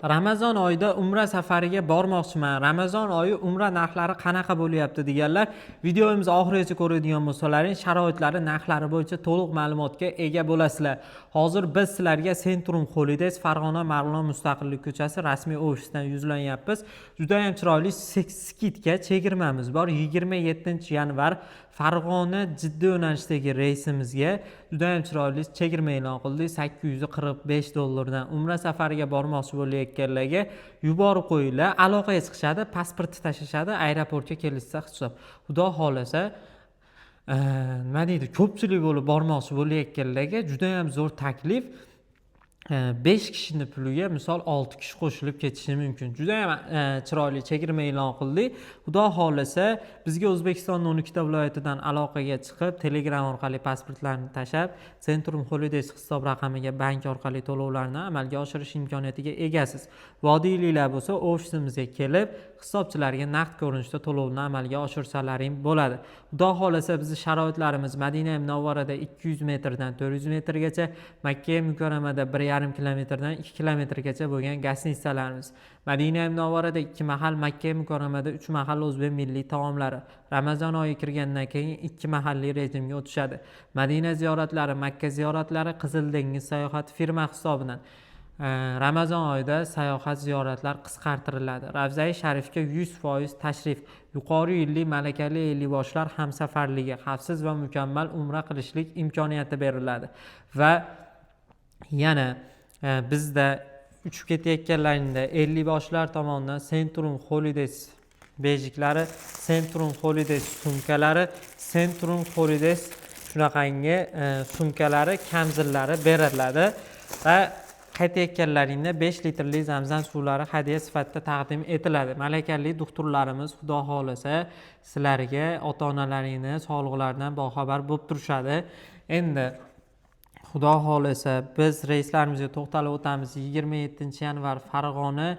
Ramazon oyida umra safariga bormoqchiman. Ramazon oyi umra narxlari qanaqa bo'lyapti deganlar, videomiz oxirigacha ko'radigan bo'lsalaring, sharoitlari, narxlari bo'yicha to'liq ma'lumotga ega bo'lasizlar. Hozir biz sizlarga Centrum Holidays Farg'ona Marg'ilon Mustaqillik ko'chasi rasmiy ofisidan yuzlanyapmiz. Juda ham chiroyli skidga chegirmamiz bor. 27-yanvar Farg'ona Jidda yo'nalishidagi reysimizga juda ham chiroyli chegirma e'lon qildik. $845 dan umra safariga bormoqchi bo'layotganlarga yuborib qo'yinglar. Aloqaga chiqishadi, pasportni tashlashadi, aeroportga kelishsa hisob. Xudo xolasa nima deydi, ko'pchilik bo'lib bormoqchi bo'layotganlarga juda ham zo'r taklif. 5 kishini puliga misol 6 kishi qo'shilib ketishi mumkin. Juda ham chiroyli chegirma e'lon qildik. Xudo xolasa bizga O'zbekistonning 12 ta viloyatidan aloqaga chiqib, Telegram orqali pasportlarni tashab, Centrum Holidays hisob raqamiga bank orqali to'lovlarni amalga oshirish imkoniyatiga egasiz. Vodiyliklar bo'lsa, ofisimizga kelib, hisobchilarga naqd ko'rinishda to'lovni amalga oshirsalaring bo'ladi. Xudo xolasa bizning sharoitlarimiz Madina Munavvarada 200 metrdan 400 metrgacha, Makka Mukarramada 1,5 kilometrdan 2 kilometrgacha bo'lgan gastitsalarimiz. Madina Munavvarada 2 mahal, Makka Mukarramada 3 mahal o'zbek milliy taomlari. Ramazon oyi kirgandan keyin 2 mahalliy rejimga o'tishadi. Madina ziyoratlari, Makka ziyoratlari Qizil dengiz sayohati firma hisobidan. Ramazon oyida sayohat ziyoratlar qisqartiriladi. Ravza-i Sharifga 100% tashrif, yuqori yillik malakali ellikboshlar hamsafarligi, xavfsiz va mukammal umra qilishlik imkoniyati beriladi. Va yana bizda uchib ketayotganlaringda ellikboshlar tomonidan Centrum Holidays bejiklari, Centrum Holidays sumkalari, Centrum Holidays shunaqangi sumkalari, kamzillari beriladi va qaytayotganlaringda 5 litrli zamzam suvlari hadya sifatida taqdim etiladi. Malakali doktorlarimiz xudo xolasa sizlarga ota-onalaringni sog'liqlaridan boxabar bo'lib turishadi. Endi xudo xolasa biz reyslarimizga to'xtalib o'tamiz. 27-yanvar Farg'ona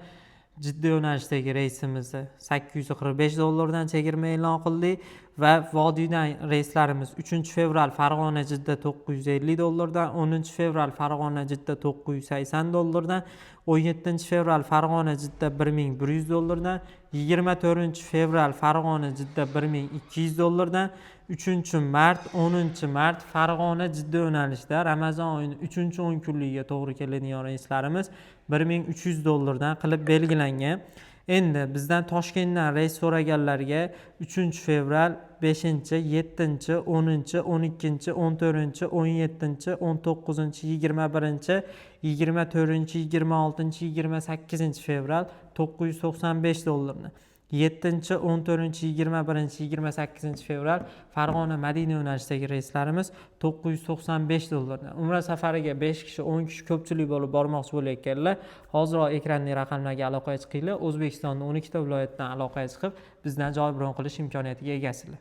Jidda yo'nalishidagi reysimizni $845 dan chegirma e'lon qildik va vodiydan reyslarimiz 3-fevral Farg'ona Jidda $950 dan, 10-fevral Farg'ona Jidda $980 dan, 17-fevral Farg'ona Jidda $1100 dan, 24-fevral Farg'ona Jidda $1200 dan, 3-mart, 10-mart Farg'ona Jidda yo'nalishida Ramazon oyining 3-10 kunligiga to'g'ri keladigan reyslarimiz $1300 dan qilib belgilangan. Endi bizdan Toshkentdan reys so'raganlarga 3-fevral, 5-chi, 7-chi, 10-chi, 12-chi, 14-chi, 17-chi, 19-chi, 21-chi, 24-chi, 26-chi, 28-chi fevral $995. 7-chi, 14-chi, 21-chi, 28-chi fevral Farg'ona Madina yo'nalishidagi reyslarimiz $995. Umra safariga 5 kishi, 10 kishi ko'pchilik bo'lib bormoqchi bo'layotganlar, hozirroq ekrandagi raqamlarga aloqaga chiqinglar. O'zbekistonning 12 ta viloyatidan aloqaga chiqib, bizdan joy bron qilish imkoniyatiga egasizlar.